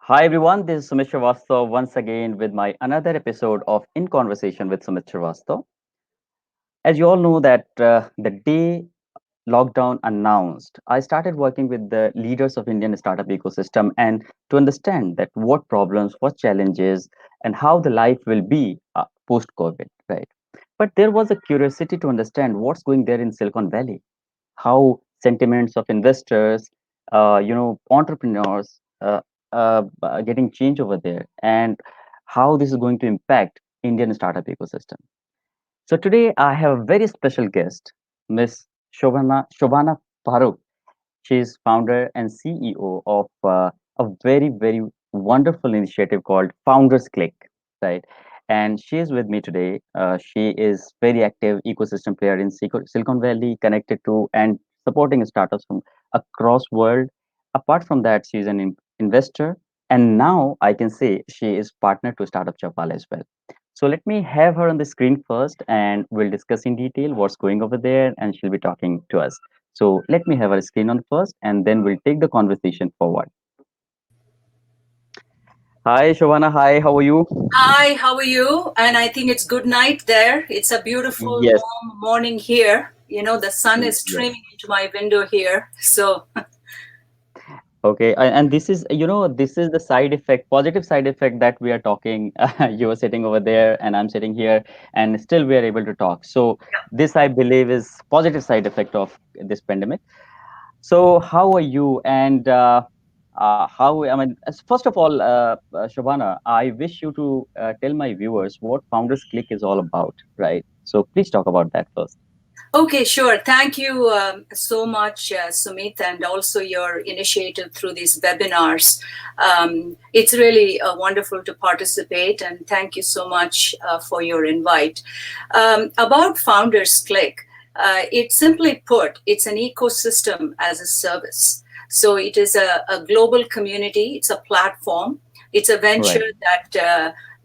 Hi everyone, this is Sumit Srivastava once again with my another episode of In Conversation with Sumit Srivastava. As you all know that the day lockdown announced, I started working with the leaders of Indian startup ecosystem and to understand that what problems, what challenges, and how the life will be post COVID, right? But there was a curiosity to understand what's going there in Silicon Valley, how sentiments of investors, entrepreneurs getting change over there, and how this is going to impact Indian startup ecosystem. So today I have a very special guest, Miss Shobhana Farooq. She is founder and CEO of a very wonderful initiative called Founders Click, right? And she is with me today. She is very active ecosystem player in Silicon Valley, connected to and supporting startups from across world. Apart from that, she is an investor, and now I can say she is partner to Startup Chapal as well. So let me have her on the screen first, and we'll discuss in detail what's going over there, and she'll be talking to us. So let me have a screen on first, and then we'll take the conversation forward. Hi, Shobana. Hi, how are you? Hi, how are you? And I think it's good night there. It's a beautiful Yes, warm morning here. The sun is yes. streaming into my window here. So, Okay, and this is, this is the side effect, positive side effect that we are talking. You are sitting over there, and I'm sitting here, and still we are able to talk. So this, I believe, is positive side effect of this pandemic. So how are you? And how, I mean, first of all, Shobana, I wish you to tell my viewers what Founders Click is all about, right? So please talk about that first. okay, sure. Thank you so much, Sumit, and also your initiative through these webinars. It's really wonderful to participate, and thank you so much for your invite. About Founders Click, it simply put, it's an ecosystem as a service. So it is a global community, it's a platform, it's a Right, venture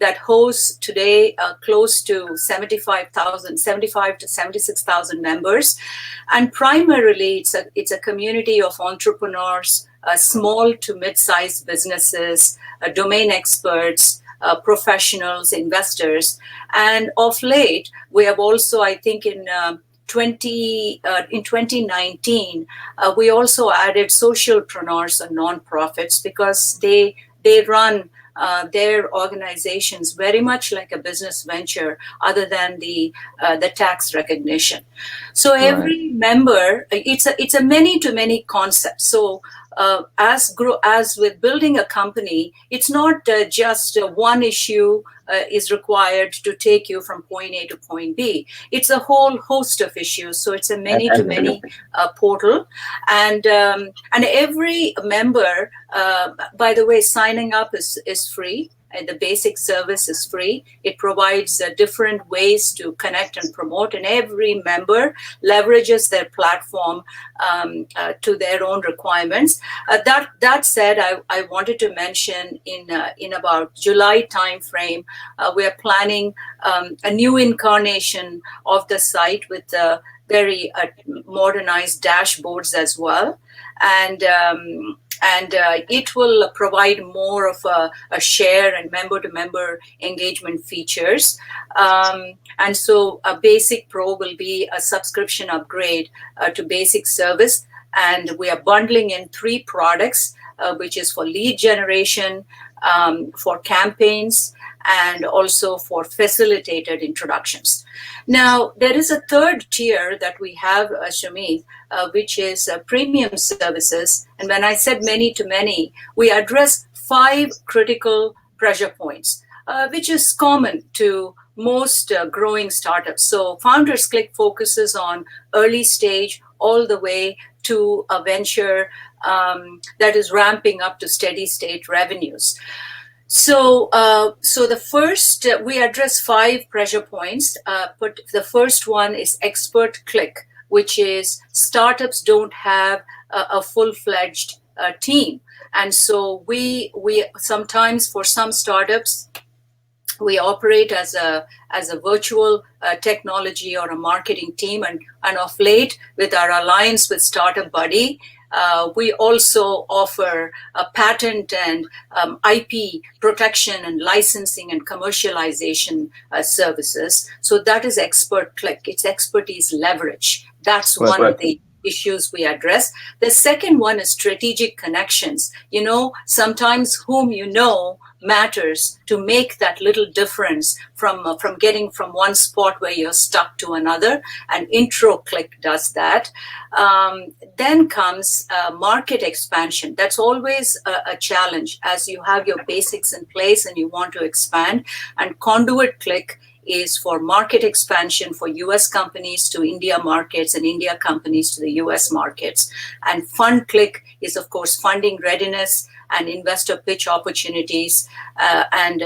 that hosts today close to 75 to 76,000 members. And primarily, it's a community of entrepreneurs, small to mid-sized businesses, domain experts, professionals, investors. And of late, we have also, I think, in 2019, we also added socialpreneurs and nonprofits because they run their organizations very much like a business venture, other than the tax recognition. So right, every member, it's a many to many concept. So as with building a company, it's not just one issue is required to take you from point A to point B. It's a whole host of issues. So it's a many to many absolutely. portal, and every member, by the way, signing up is free. And the basic service is free. It provides different ways to connect and promote, and every member leverages their platform to their own requirements. That said, I wanted to mention in about July timeframe, we are planning a new incarnation of the site with very modernized dashboards as well, and it will provide more of a share and member-to-member engagement features. And so a Basic Pro will be a subscription upgrade to basic service, and we are bundling in three products, which is for lead generation, for campaigns, and also for facilitated introductions. Now, there is a third tier that we have, Shamit, which is premium services. And when I said many to many, we address 5 critical pressure points, which is common to most growing startups. So, Founders Click focuses on early stage all the way to a venture that is ramping up to steady state revenues. So the first, we address 5 pressure points. But the first one is expert click, which is startups don't have a full-fledged team, and so we sometimes, for some startups, we operate as a virtual technology or a marketing team, and of late, with our alliance with Startup Buddy, We also offer patent and IP protection and licensing and commercialization services. So that is Expert Click. It's expertise leverage. That's one of the issues we address. The second one is strategic connections. Sometimes whom you know matters to make that little difference from getting from one spot where you're stuck to another, and Intro Click does that. Then comes market expansion. That's always a challenge as you have your basics in place and you want to expand. And Conduit Click is for market expansion for US companies to India markets and India companies to the US markets. And Fund Click is, of course, funding readiness and investor pitch opportunities. And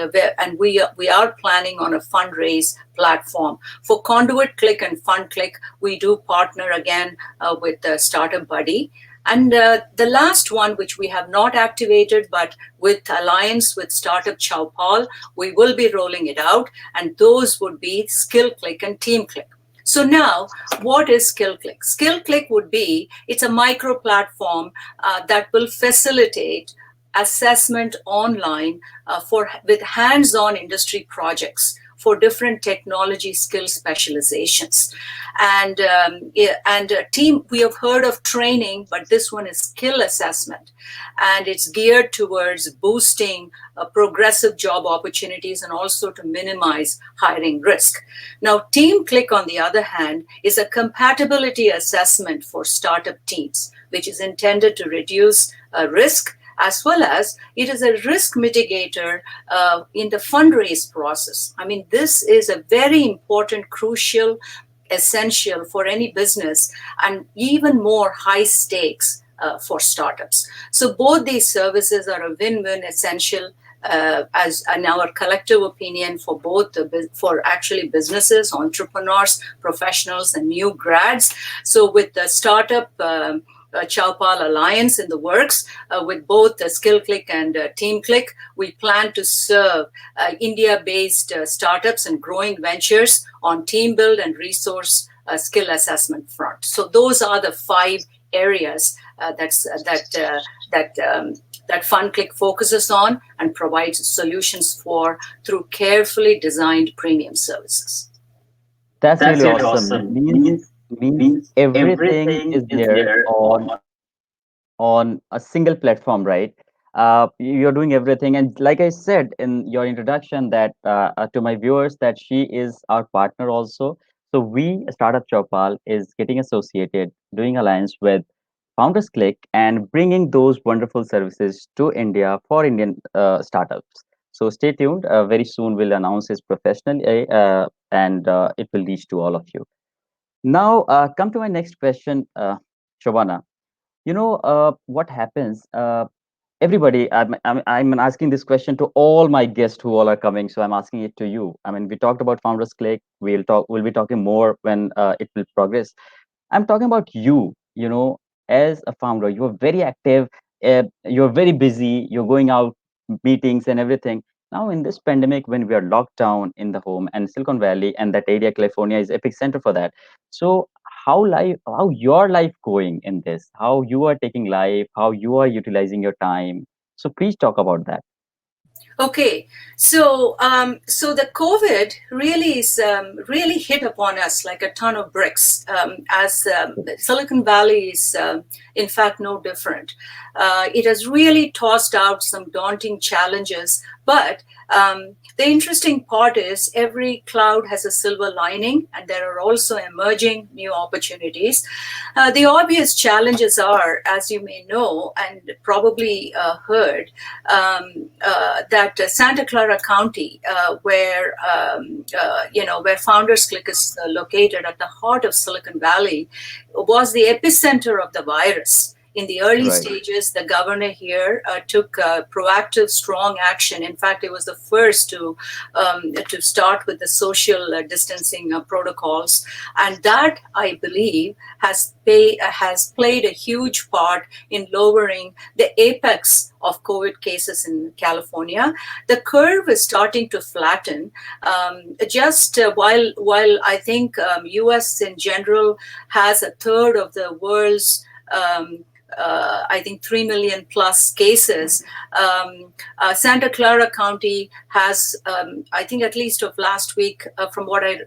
we are planning on a fundraise platform. For Conduit Click and Fund Click, we do partner again with Startup Buddy. And the last one, which we have not activated, but with alliance with Startup Chowpal, we will be rolling it out. And those would be Skill Click and Team Click. So now, what is Skill Click? Skill Click would be, it's a micro platform that will facilitate assessment online with hands-on industry projects for different technology skill specializations. And team, we have heard of training, but this one is skill assessment. And it's geared towards boosting progressive job opportunities and also to minimize hiring risk. Now, Team Click, on the other hand, is a compatibility assessment for startup teams, which is intended to reduce risk, as well as it is a risk mitigator in the fundraise process. I mean, this is a very important, crucial, essential for any business, and even more high stakes for startups. So both these services are a win-win, essential, as in our collective opinion, for both for actually businesses, entrepreneurs, professionals, and new grads. So with the startup Chowpal Alliance in the works, with both Skill Click and Team Click, we plan to serve India-based startups and growing ventures on team build and resource skill assessment front. So those are the 5 areas that FundClick focuses on and provides solutions for through carefully designed premium services. That's really awesome. Means everything is there on a single platform, right? You're doing everything, and like I said in your introduction, that to my viewers, that she is our partner also. So we, Startup Chowpal, is getting associated, doing alliance with Founders Click, and bringing those wonderful services to India for Indian startups. So stay tuned. Very soon we'll announce this professionally, and it will reach to all of you. Now, come to my next question, Shobana. What happens? Everybody, I'm asking this question to all my guests who all are coming. So I'm asking it to you. I mean, we talked about Founders Click. We'll be talking more when it will progress. I'm talking about you. As a founder, you're very active. You're very busy. You're going out meetings and everything. Now, in this pandemic, when we are locked down in the home, and Silicon Valley and that area, California, is epicenter for that. So, how your life going in this? How you are taking life? How you are utilizing your time? So, please talk about that. Okay, so the COVID really hit upon us like a ton of bricks. As Silicon Valley is, in fact, no different. It has really tossed out some daunting challenges, but the interesting part is every cloud has a silver lining, and there are also emerging new opportunities. The obvious challenges are, as you may know and probably heard, that Santa Clara County, where Founders Click is located at the heart of Silicon Valley, was the epicenter of the virus. In the early stages, the governor here took proactive, strong action. In fact, it was the first to start with the social distancing protocols, and that, I believe, has played a huge part in lowering the apex of COVID cases in California. The curve is starting to flatten. While I think U.S. in general has a third of the world's I think 3 million plus cases. Santa Clara County has, I think at least of last week, from what I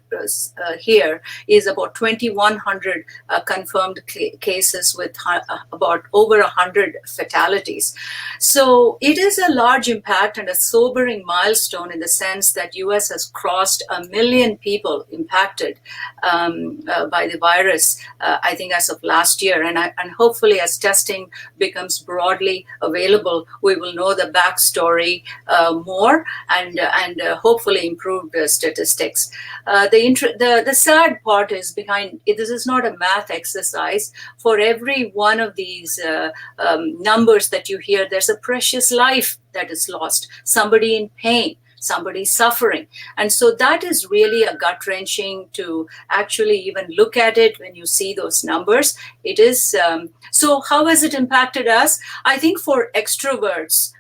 hear, is about 2,100 confirmed cases with about over 100 fatalities. So it is a large impact and a sobering milestone in the sense that US has crossed 1 million people impacted by the virus, I think as of last year. And hopefully as testing becomes broadly available, we will know the backstory more and hopefully improve the statistics. The sad part is behind it. This is not a math exercise. For every one of these numbers that you hear, there's a precious life that is lost, somebody in pain, somebody suffering. And so that is really a gut-wrenching to actually even look at it when you see those numbers. It is, so how has it impacted us? I think for extroverts,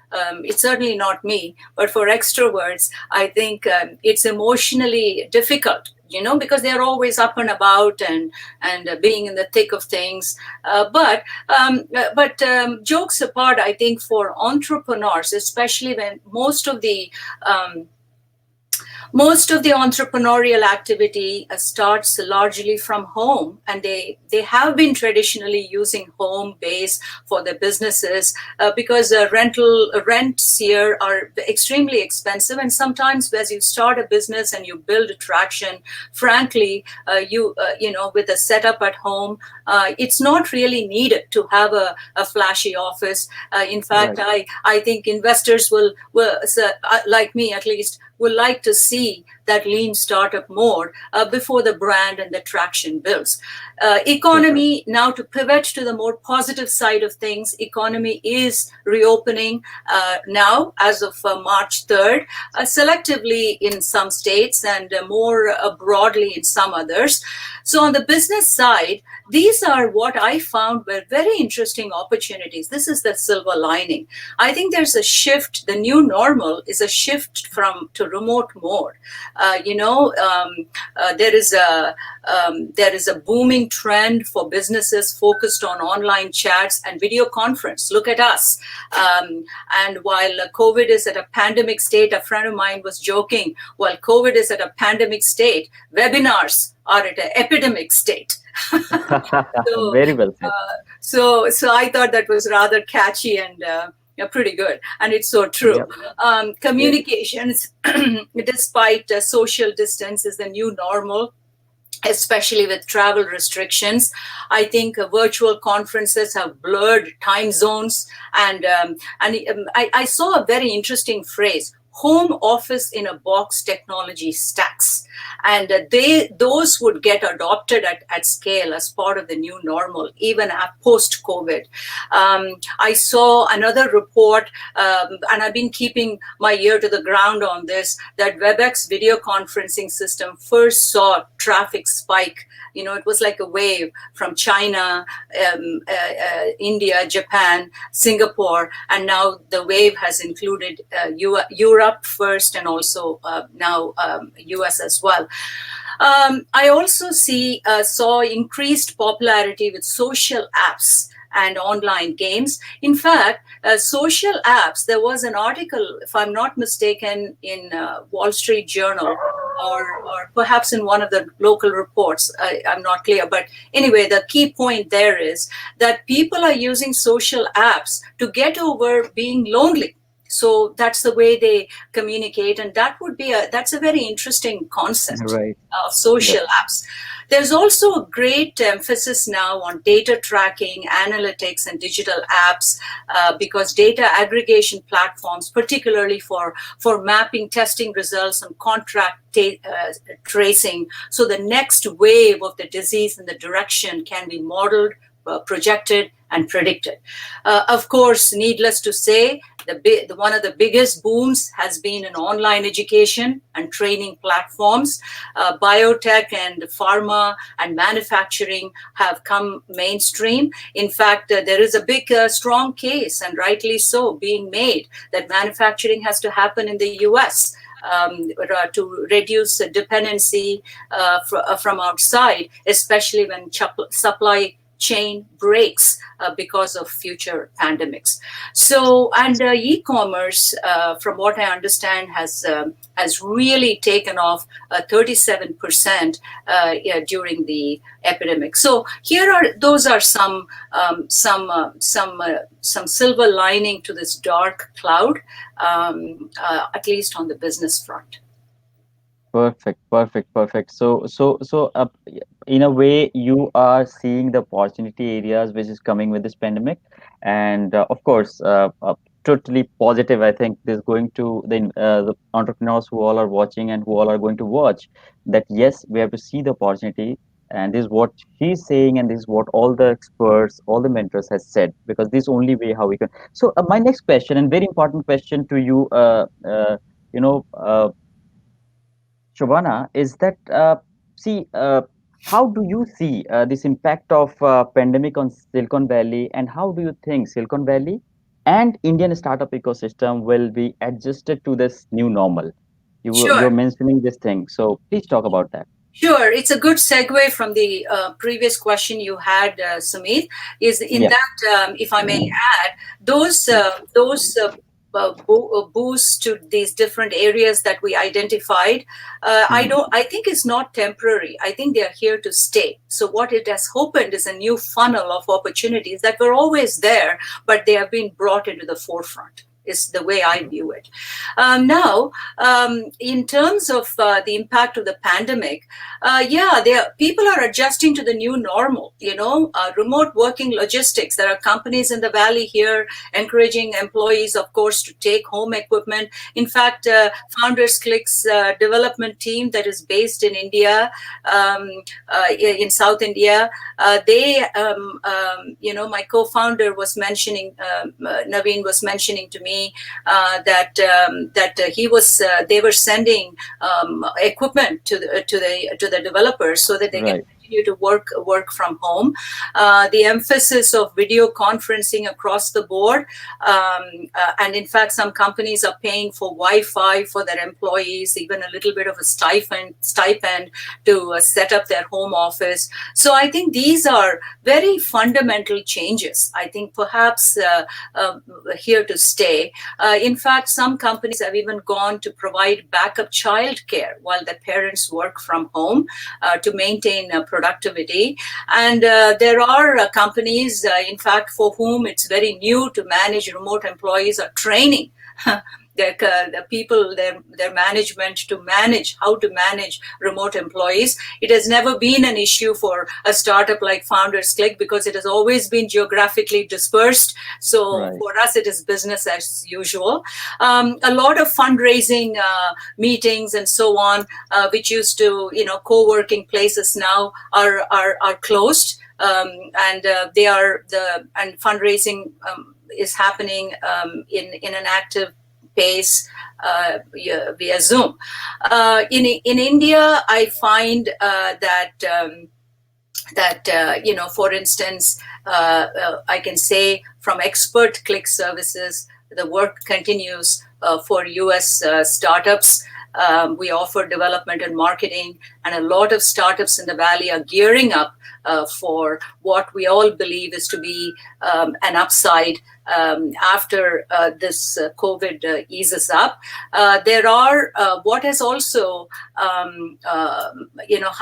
it's certainly not me, but for extroverts, I think it's emotionally difficult, because they're always up and about and being in the thick of things. But jokes apart, I think for entrepreneurs, especially when most of the entrepreneurial activity starts largely from home, and they have been traditionally using home base for their businesses because rents here are extremely expensive, and sometimes as you start a business and you build traction, frankly, with a setup at home, it's not really needed to have a flashy office. In fact, right. I think investors will like me at least, will like to see that lean startup more before the brand and the traction builds. Economy, now to pivot to the more positive side of things, economy is reopening now as of March 3rd, selectively in some states and more broadly in some others. So on the business side, these are what I found were very interesting opportunities. This is the silver lining. I think there's a shift. The new normal is a shift to remote mode. There is a booming trend for businesses focused on online chats and video conference. Look at us. And while COVID is at a pandemic state, a friend of mine was joking, while COVID is at a pandemic state, webinars are at an epidemic state. So, very well said. So I thought that was rather catchy and pretty good, and it's so true. Yep. Communications, despite social distance, is the new normal, especially with travel restrictions. I think virtual conferences have blurred time zones, and I saw a very interesting phrase: home office in a box technology stacks. And those would get adopted at scale as part of the new normal, even post-COVID. I saw another report, and I've been keeping my ear to the ground on this, that WebEx video conferencing system first saw traffic spike. It was like a wave from China, India, Japan, Singapore, and now the wave has included Europe first and also now US as well. I also saw increased popularity with social apps and online games. In fact, social apps, there was an article, if I'm not mistaken, in Wall Street Journal or perhaps in one of the local reports, I'm not clear. But anyway, the key point there is that people are using social apps to get over being lonely. So that's the way they communicate, and that's a very interesting concept of social apps. There's also a great emphasis now on data tracking, analytics, and digital apps because data aggregation platforms, particularly for mapping testing results and contract tracing, so the next wave of the disease and the direction can be modeled, projected, and predicted. Of course, needless to say, one of the biggest booms has been in online education and training platforms. Biotech and pharma and manufacturing have come mainstream. In fact, there is a big, strong case, and rightly so, being made that manufacturing has to happen in the US. To reduce dependency from outside, especially when supply chain breaks because of future pandemics. So, and e-commerce, from what I understand, has really taken off 37% yeah, during the epidemic. So here are those are some silver lining to this dark cloud, at least on the business front. Perfect, perfect, perfect. So, in a way, you are seeing the opportunity areas which is coming with this pandemic, and of course, totally positive. I think this going to the entrepreneurs who all are watching and who all are going to watch that yes, we have to see the opportunity, and this is what she's saying, and this is what all the experts, all the mentors has said, because this only way how we can. So, my next question and very important question to you, you know. Shobana, is that see how do you see this impact of pandemic on Silicon Valley, and how do you think Silicon Valley and Indian startup ecosystem will be adjusted to this new normal? You're Sure. mentioning this thing, so please talk about that. Sure, it's a good segue from the previous question you had, Sumit. Is in Yeah. that, if I may add, those boosts to these different areas that we identified. I Mhm. don't. I think it's not temporary. I think they are here to stay. So what it has opened is a new funnel of opportunities that were always there, but they have been brought into the forefront. Is the way I view it. Now, in terms of the impact of the pandemic, yeah, people are adjusting to the new normal. Remote working logistics. There are companies in the valley here encouraging employees, of course, to take home equipment. In fact, Founders Click's development team that is based in India, in South India, my co-founder was mentioning, Naveen was mentioning to me that they were sending equipment to the developers so that they can Right. continue to work from home. The emphasis of video conferencing across the board, and in fact, some companies are paying for Wi-Fi for their employees, even a little bit of a stipend to set up their home office. So I think these are very fundamental changes. I think perhaps here to stay. In fact, some companies have even gone to provide backup childcare while the parents work from home to maintain productivity. And there are companies, in fact, for whom it's very new to manage remote employees, are training the people, their management to manage how to manage remote employees. It has never been an issue for a startup like Founders Click because it has always been geographically dispersed. So Right. for us, it is business as usual. A lot of fundraising meetings and so on, which used to, co-working places now are closed. And fundraising is happening in an active pace via Zoom. In India, I find for instance, I can say from Expert Click Services, the work continues for US startups. We offer development and marketing, and a lot of startups in the Valley are gearing up for what we all believe is to be an upside after this COVID eases up. There are what has also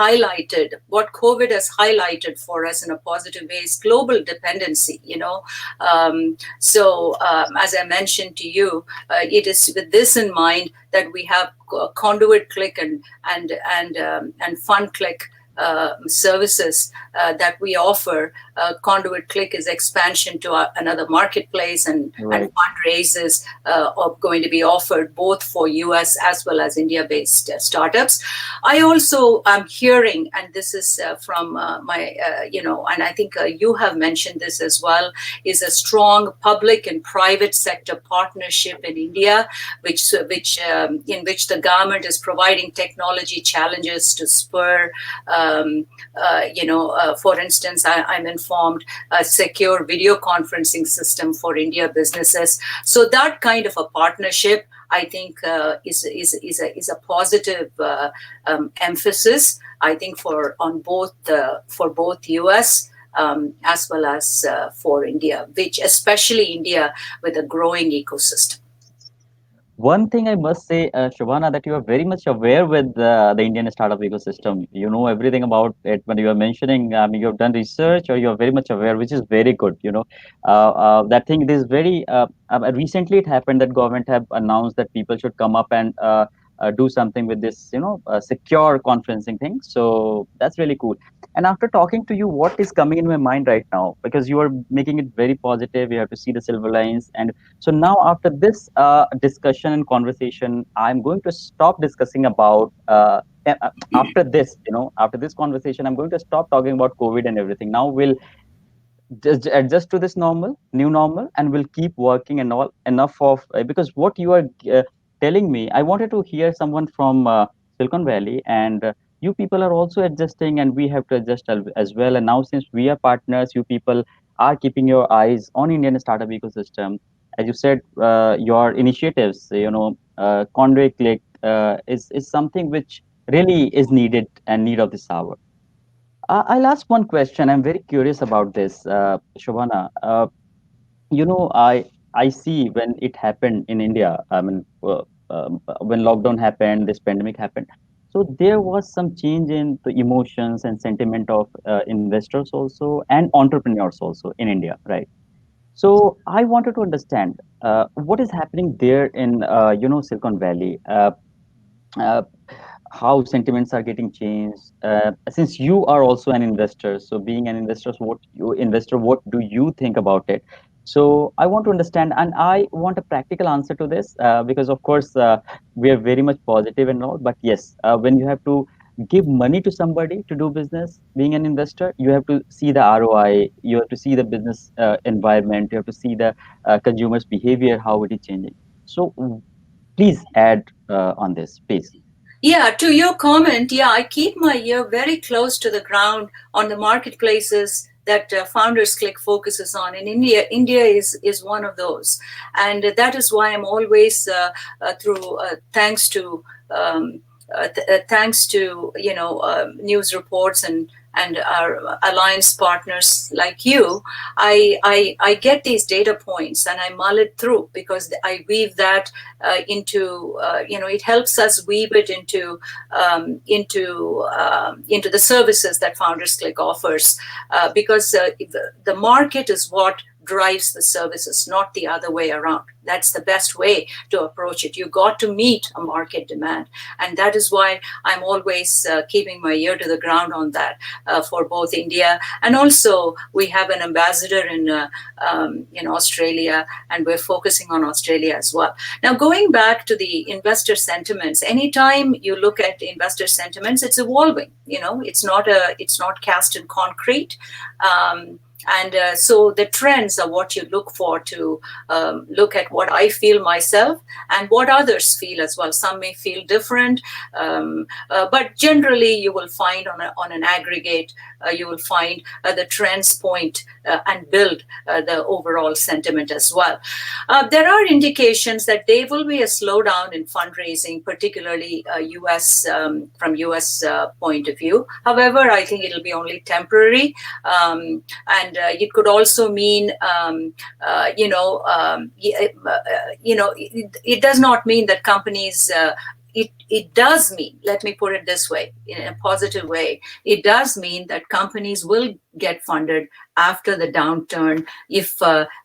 highlighted, what COVID has highlighted for us in a positive way is global dependency. As I mentioned to you, it is with this in mind that we have Conduit Click and Fun Click services that we offer. Conduit Click is expansion to another marketplace, and Right. fundraisers are going to be offered both for US as well as India-based startups. I also am hearing, and this is from and I think you have mentioned this as well, is a strong public and private sector partnership in India, in which the government is providing technology challenges to spur for instance, I'm informed a secure video conferencing system for India businesses. So that kind of a partnership, I think, is a positive emphasis. I think for both US as well as for India, which especially India with a growing ecosystem. One thing I must say, Shobhana, that you are very much aware with the Indian startup ecosystem. You know everything about it. When you are mentioning, you have done research, or you are very much aware, which is very good. That thing, it is very. Recently, it happened that government have announced that people should come up and do something with this, secure conferencing thing. So that's really cool. And after talking to you, what is coming in my mind right now? Because you are making it very positive. You have to see the silver lines, and so now, after this discussion and conversation, I'm going to stop discussing about. After this, after this conversation, I'm going to stop talking about COVID and everything. Now we'll just adjust to this new normal, and we'll keep working and all enough of because what you are telling me, I wanted to hear someone from Silicon Valley, and you people are also adjusting, and we have to adjust as well. And now, since we are partners, you people are keeping your eyes on Indian startup ecosystem. As you said, your initiatives, Conway Click is something which really is needed and need of this hour. I'll ask one question. I'm very curious about this, Shobhana. I see when it happened in India. I mean, when lockdown happened, this pandemic happened. So there was some change in the emotions and sentiment of investors also and entrepreneurs also in India, right? So I wanted to understand what is happening there in Silicon Valley. Uh, how sentiments are getting changed since you are also an investor, so being an investor, what do you think about it? So I want to understand, and I want a practical answer to this, because of course we are very much positive and all, but yes, when you have to give money to somebody to do business, being an investor, you have to see the ROI, you have to see the business environment, you have to see the consumers behavior, how it is changing. So please add on this, please. Yeah, to your comment, yeah, I keep my ear very close to the ground on the marketplaces that Founders Click focuses on. In India, India is one of those, and that is why I'm always through thanks to news reports and our alliance partners like you, I get these data points and I mull it through because I weave that into it helps us weave it into the services that Founders Click offers, because the market is what drives the services, not the other way around. That's the best way to approach it. You got to meet a market demand, and that is why I'm always keeping my ear to the ground on that for both India, and also we have an ambassador in Australia, and we're focusing on Australia as well. Now, going back to the investor sentiments, anytime you look at investor sentiments, it's evolving. It's not cast in concrete. And so the trends are what you look for to look at what I feel myself and what others feel as well. Some may feel different, but generally you will find on an aggregate, you will find the trends point and build the overall sentiment as well. There are indications that there will be a slowdown in fundraising, particularly US from US point of view. However, I think it'll be only temporary. And it could also mean, it does not mean that companies. It does mean, let me put it this way, in a positive way, it does mean that companies will get funded after the downturn if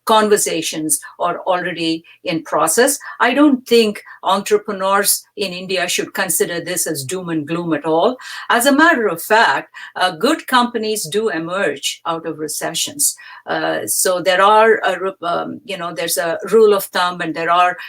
conversations are already in process. I don't think entrepreneurs in India should consider this as doom and gloom at all. As a matter of fact, good companies do emerge out of recessions. So there are, there's a rule of thumb, and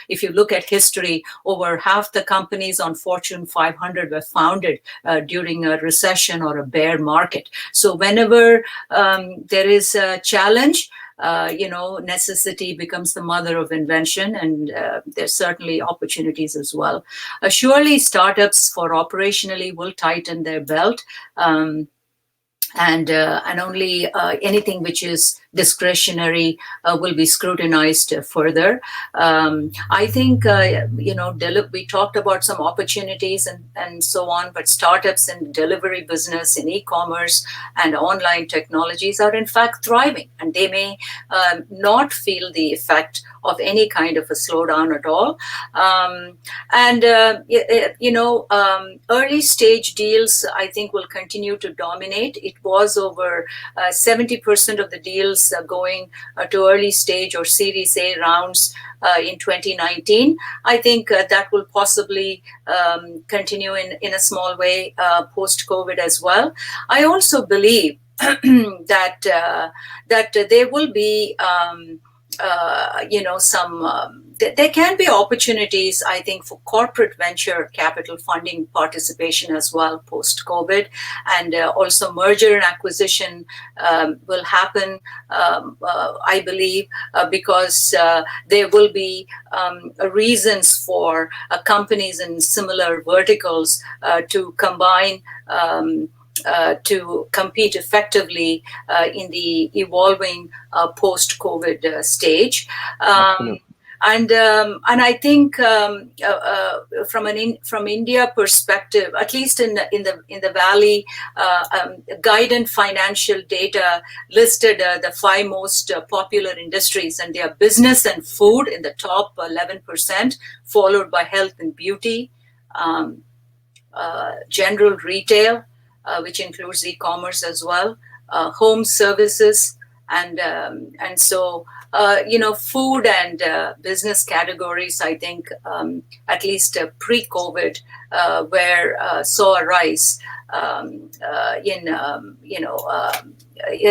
if you look at history, over half the companies on Fortune 500 were founded during a recession or a bear market. So whenever there is a challenge, necessity becomes the mother of invention, and there's certainly opportunities as well. Surely startups for operationally will tighten their belt. And only anything which is discretionary will be scrutinized further. I think, we talked about some opportunities and so on, but startups in delivery business, in e-commerce and online technologies are in fact thriving, and they may not feel the effect of any kind of a slowdown at all. And early stage deals, I think, will continue to dominate. It was over 70% of the deals going to early stage or Series A rounds in 2019. I think that will possibly continue in a small way post-COVID as well. I also believe that there will be there can be opportunities, I think, for corporate venture capital funding participation as well post COVID, and also merger and acquisition will happen, I believe, because there will be reasons for companies in similar verticals to combine. To compete effectively in the evolving post-COVID stage. And I think from India perspective, at least in the Valley, Guidant Financial Data listed the 5 most popular industries, and they are business and food in the top 11%, followed by health and beauty, general retail, which includes e-commerce as well, home services, and so food and business categories, I think, at least pre-COVID, where saw a rise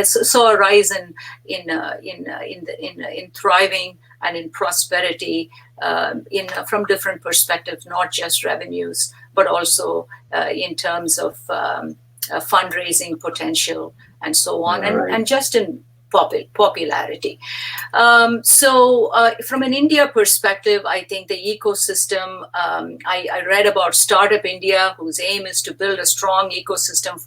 saw a rise in thriving and in prosperity from different perspectives, not just revenues, but also in terms of fundraising potential and so on, and just in popularity. So from an India perspective, I think the ecosystem, I read about Startup India, whose aim is to build a strong ecosystem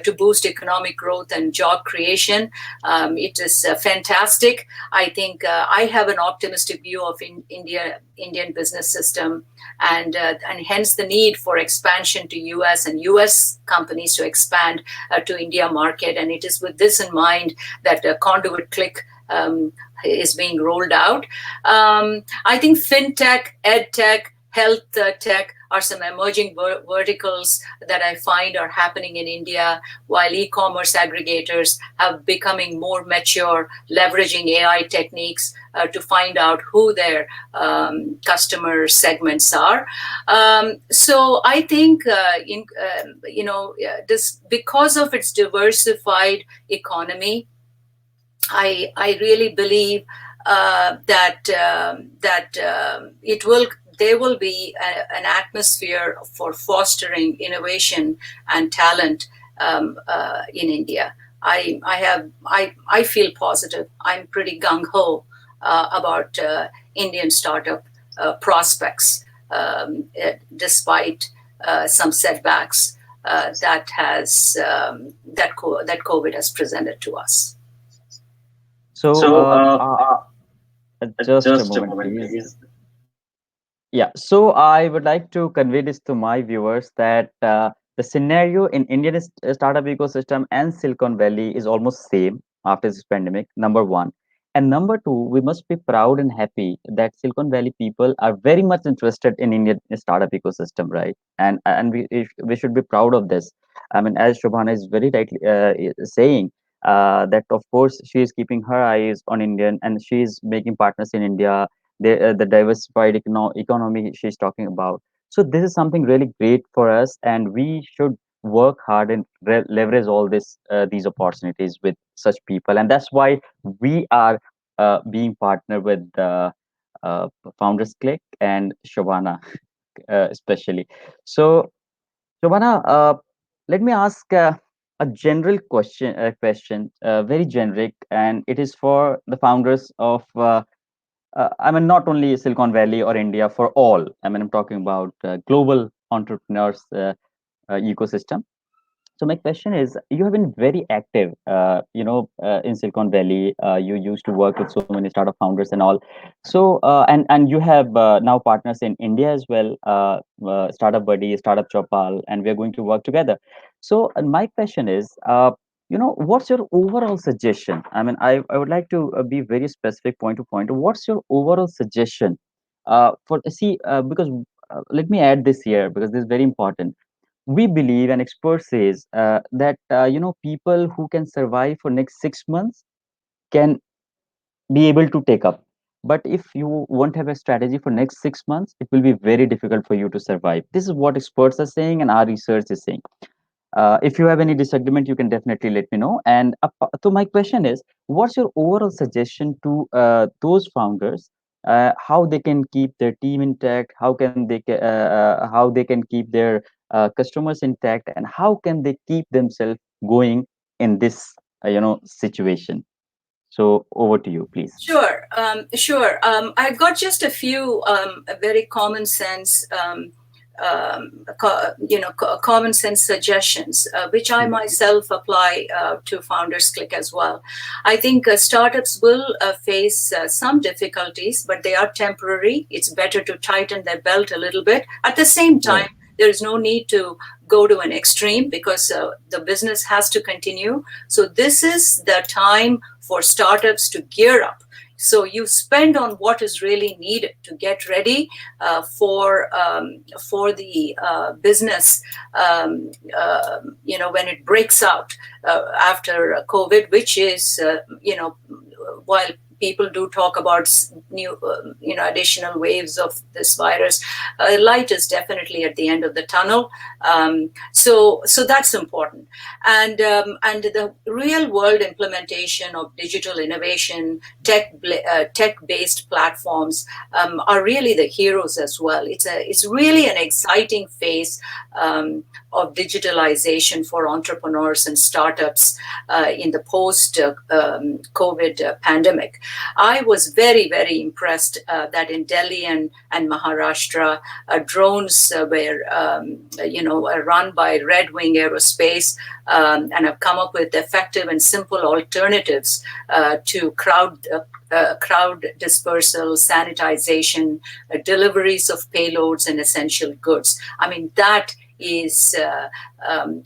to boost economic growth and job creation. It is fantastic. I think I have an optimistic view of Indian business system, and hence the need for expansion to US and US companies to expand to India market. And it is with this in mind that Conduit Click is being rolled out. I think fintech, edtech, health tech are some emerging verticals that I find are happening in India, while e-commerce aggregators have becoming more mature, leveraging AI techniques to find out who their customer segments are. So I think this, because of its diversified economy, I really believe that there will be an atmosphere for fostering innovation and talent in India. I feel positive. I'm pretty gung ho about Indian startup prospects, despite some setbacks that COVID has presented to us. So, just a just a moment, moment, please. please. Yeah, so I would like to convey this to my viewers that the scenario in Indian startup ecosystem and Silicon Valley is almost same after this pandemic. Number one, and number two, we must be proud and happy that Silicon Valley people are very much interested in Indian startup ecosystem, right? And we should be proud of this. I mean, as Shobhana is very rightly saying. That of course she is keeping her eyes on Indian, and she is making partners in India, the diversified economy she's talking about. So this is something really great for us, and we should work hard and leverage all these opportunities with such people, and that's why we are being partnered with Founders Click and Shobhana especially. So Shobhana, let me ask a general question, very generic, and it is for the founders of I mean, not only Silicon Valley or India, for all. I mean, I'm talking about global entrepreneurs ecosystem. So my question is, you have been very active, in Silicon Valley. You used to work with so many startup founders and all. So and you have now partners in India as well, Startup Buddy, Startup Chopal, and we are going to work together. So my question is, what's your overall suggestion? I mean, I would like to be very specific, point to point. What's your overall suggestion for see because let me add this here because this is very important. We believe and expert says that people who can survive for next 6 months can be able to take up, but if you won't have a strategy for next 6 months, it will be very difficult for you to survive. This is what experts are saying and our research is saying. If you have any disagreement, you can definitely let me know. And so my question is, what's your overall suggestion to those founders? How they can keep their team intact? How they can keep their customers intact? And how can they keep themselves going in this situation? So over to you, please. Sure. I've got just a few very common sense, common sense suggestions, which I myself apply to Founders Click as well. I think startups will face some difficulties, but they are temporary. It's better to tighten their belt a little bit. At the same time, there is no need to go to an extreme because the business has to continue. So this is the time for startups to gear up. So you spend on what is really needed to get ready for the business. When it breaks out after COVID, which is while people do talk about new, additional waves of this virus, light is definitely at the end of the tunnel. So that's important. And the real world implementation of digital innovation, tech-based platforms are really the heroes as well. It's really an exciting phase of digitalization for entrepreneurs and startups in the post-COVID pandemic. I was very, very impressed that in Delhi and Maharashtra, drones were, run by Red Wing Aerospace and have come up with effective and simple alternatives to crowd dispersal, sanitization, deliveries of payloads and essential goods. I mean, that is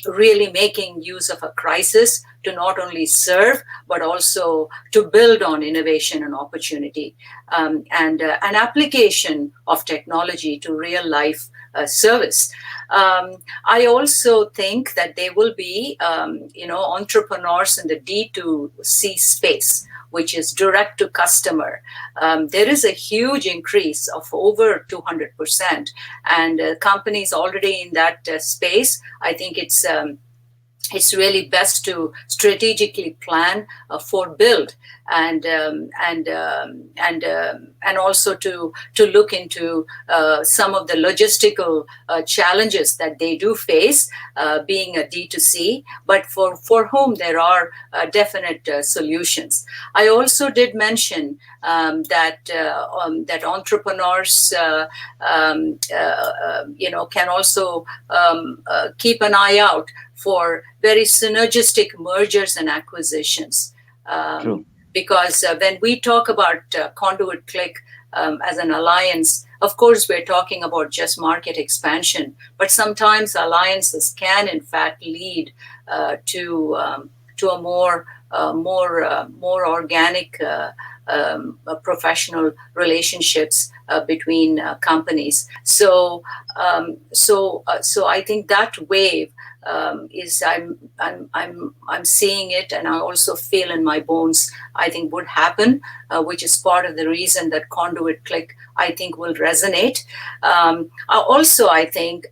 really making use of a crisis to not only serve, but also to build on innovation and opportunity, and an application of technology to real life service. I also think that there will be, entrepreneurs in the D2C space, which is direct to customer. There is a huge increase of over 200%. And companies already in that space, I think it's really best to strategically plan for build and also to look into some of the logistical challenges that they do face being a D2C, but for whom there are definite solutions. I also did mention that entrepreneurs can also keep an eye out for very synergistic mergers and acquisitions. Because when we talk about Conduit Click as an alliance, of course, we're talking about just market expansion, but sometimes alliances can, in fact, lead to a more organic professional relationships between companies. So I think that wave is I'm seeing it, and I also feel in my bones I think would happen, which is part of the reason that Conduit Click I think will resonate. Also, I think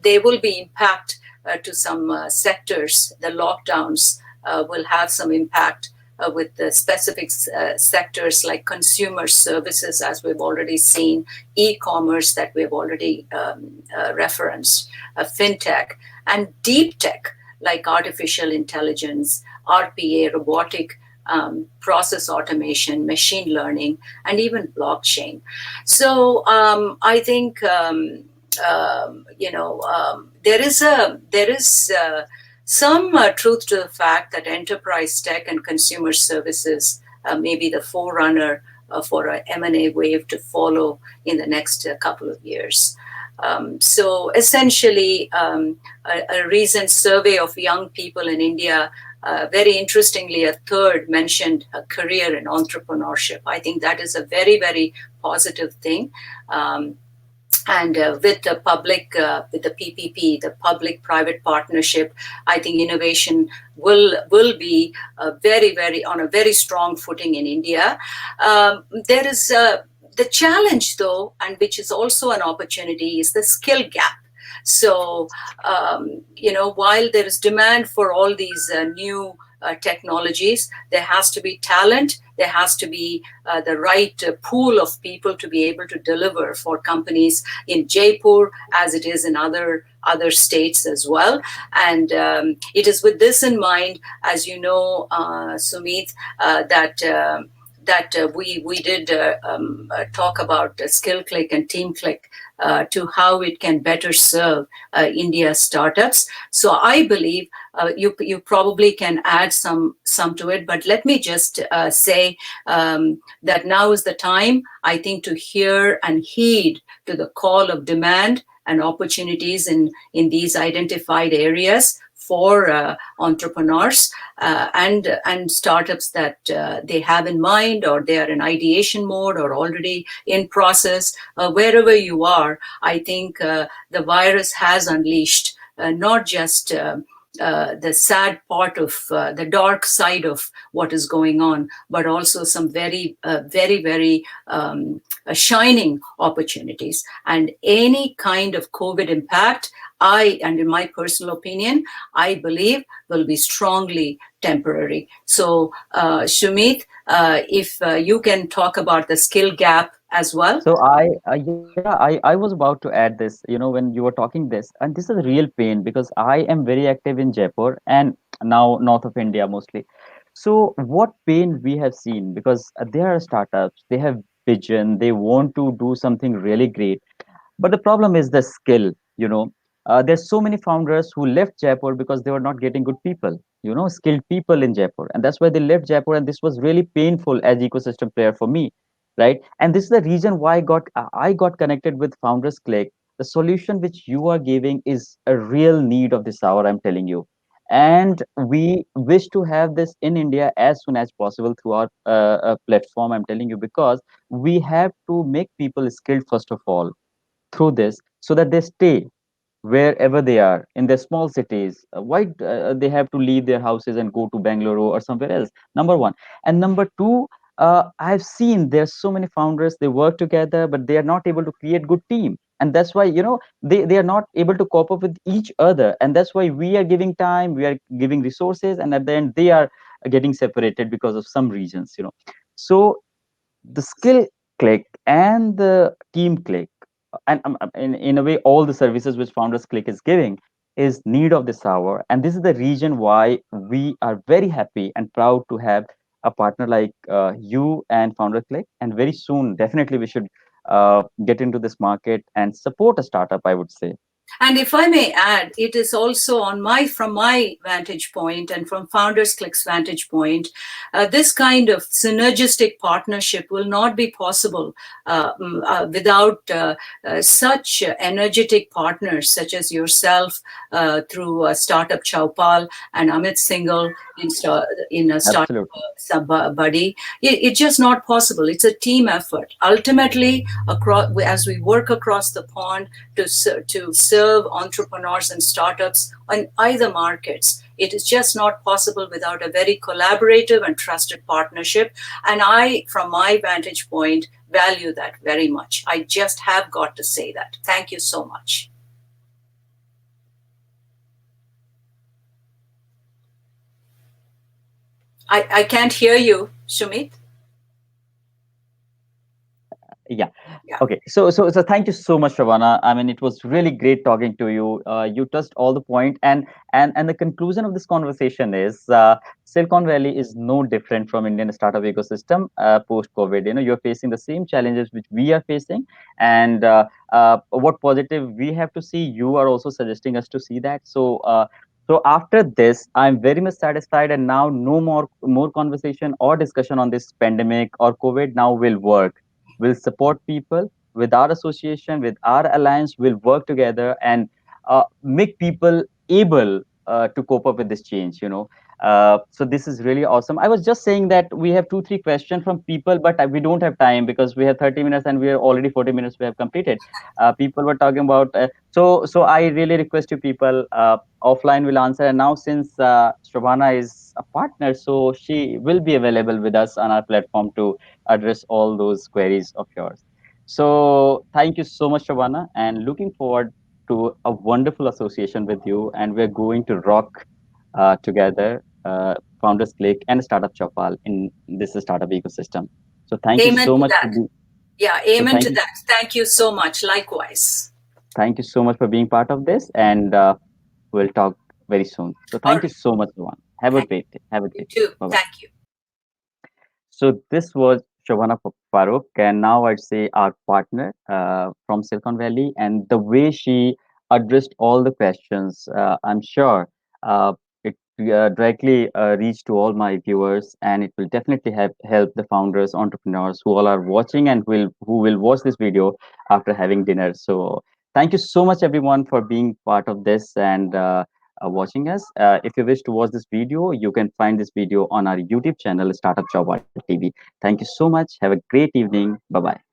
there will be impact to some sectors. The lockdowns will have some impact with the specific sectors like consumer services, as we've already seen, e-commerce that we've already referenced, fintech, and deep tech like artificial intelligence, RPA, robotic process automation, machine learning, and even blockchain. So I think there is some truth to the fact that enterprise tech and consumer services may be the forerunner for a M&A wave to follow in the next couple of years. So essentially, a recent survey of young people in India, very interestingly, a third mentioned a career in entrepreneurship. I think that is a very, very positive thing. And with the public, with the PPP, the public-private partnership, I think innovation will be very, very on a very strong footing in India. There is the challenge, though, and which is also an opportunity, is the skill gap. So, while there is demand for all these new technologies, there has to be talent, there has to be the right pool of people to be able to deliver for companies in Jaipur as it is in other states as well. And it is with this in mind, as you know, Sumit, that we did talk about SkillClick and TeamClick to how it can better serve India startups. So I believe you probably can add some to it, but let me just say that now is the time, I think, to hear and heed to the call of demand and opportunities in these identified areas for entrepreneurs and startups that they have in mind, or they are in ideation mode or already in process. Wherever you are, I think the virus has unleashed not just the sad part of the dark side of what is going on, but also some very, very shining opportunities. And any kind of COVID impact, and in my personal opinion, I believe will be strongly temporary. So, Shumit, if you can talk about the skill gap as well. So I was about to add this, when you were talking this, and this is a real pain because I am very active in Jaipur and now north of India mostly. So what pain we have seen, because there are startups, they have vision, they want to do something really great, but the problem is the skill. There's so many founders who left Jaipur because they were not getting good people, skilled people in Jaipur, and that's why they left Jaipur. And this was really painful as ecosystem player for me, right? And this is the reason why I got connected with Founders Click. The solution which you are giving is a real need of this hour, I'm telling you. And we wish to have this in India as soon as possible through our platform, I'm telling you, because we have to make people skilled first of all through this, so that they stay wherever they are in their small cities. Why they have to leave their houses and go to Bangalore or somewhere else? Number one. And number two, I've seen there's so many founders, they work together, but they are not able to create good team. And that's why, they are not able to cope up with each other. And that's why we are giving time, we are giving resources, and at the end, they are getting separated because of some reasons. So the skill click and the team click, and in a way all the services which founders click is giving is need of this hour. And this is the reason why we are very happy and proud to have a partner like you and founder click. And very soon definitely we should get into this market and support a startup, I would say. And if I may add, it is also from my vantage point and from Founders Click's vantage point, this kind of synergistic partnership will not be possible without such energetic partners such as yourself through Startup Chaupal and Amit Singhal in a Startup Absolutely. Buddy. It's just not possible. It's a team effort. Ultimately, as we work across the pond to serve entrepreneurs and startups on either markets, it is just not possible without a very collaborative and trusted partnership. And I, from my vantage point, value that very much. I just have got to say that. Thank you so much. I can't hear you, Shumit. Yeah. Yeah. Okay. So thank you so much, Shravana. I mean, it was really great talking to you. You touched all the point, and the conclusion of this conversation is Silicon Valley is no different from Indian startup ecosystem post COVID. You know, you're facing the same challenges which we are facing, and what positive we have to see, you are also suggesting us to see that. So after this, I'm very much satisfied, and now no more conversation or discussion on this pandemic or COVID now will work. Will support people with our association, with our alliance, will work together and make people able to cope up with this change. So this is really awesome. I was just saying that we have 2 3 questions from people, but we don't have time because we have 30 minutes and we are already 40 minutes we have completed. People were talking about so I really request you people offline will answer. And now since Shobhana is a partner, so she will be available with us on our platform to address all those queries of yours. So thank you so much, Shabana, and looking forward to a wonderful association with you. And we're going to rock together, Founders Click and Startup Chopal in this startup ecosystem. So thank you Amen so to much for that. being. Yeah, So amen to that. Thank you so much. Likewise. thank you so much for being part of this, and we'll talk very soon. So All thank you right. so much, Shabana. Have a Thank great day. Have a you great day. too. Bye bye. Thank you. So this was Shobhana Farooq, and now I'd say our partner from Silicon Valley, and the way she addressed all the questions, I'm sure it directly reached to all my viewers, and it will definitely help the founders, entrepreneurs who all are watching and who will watch this video after having dinner. So thank you so much, everyone, for being part of this and. Watching us. If you wish to watch this video, you can find this video on our YouTube channel, Startup Job TV. Thank you so much. Have a great evening. Bye bye.